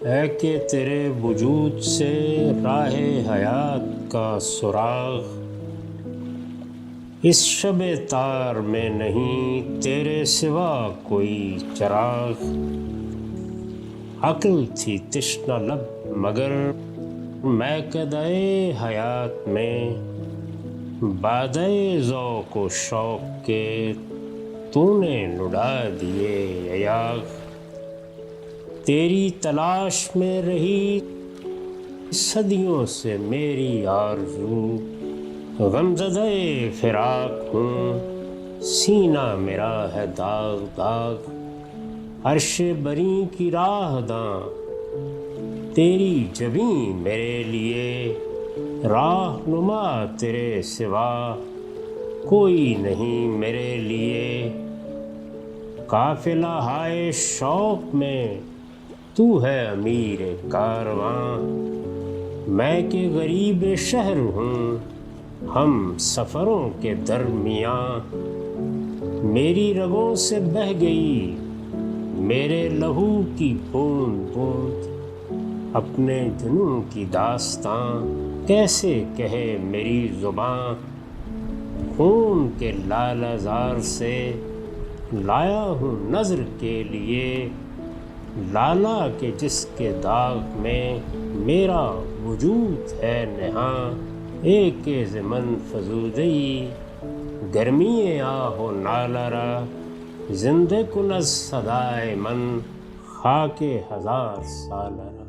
ہے کہ تیرے وجود سے راہ حیات کا سراغ، اس شب تار میں نہیں تیرے سوا کوئی چراغ۔ عقل تھی تشنہ لب مگر میکدہ حیات میں، بادۂ ذوق و شوق کے تو نے نڈا دیے ایاغ۔ تیری تلاش میں رہی صدیوں سے میری آرزو، غمزدہ فراق ہوں سینہ میرا ہے داغ داغ۔ عرش بری کی راہ داں تیری جبیں میرے لیے، راہ نما تیرے سوا کوئی نہیں میرے لیے۔ قافلہ ہائے شوق میں تو ہے امیر کارواں، میں کہ غریب شہر ہوں ہم سفروں کے درمیاں۔ میری رگوں سے بہہ گئی میرے لہو کی بوند بوند، اپنے جنوں کی داستاں کیسے کہے میری زباں۔ خون کے لالہ زار سے لایا ہوں نظر کے لیے، لالا کے جس کے داغ میں میرا وجود ہے نہاں۔ ایک زمن فزودی گرمی آہ و نالہ را، زندہ کن از صدائے من خاک ہزار سالہ را۔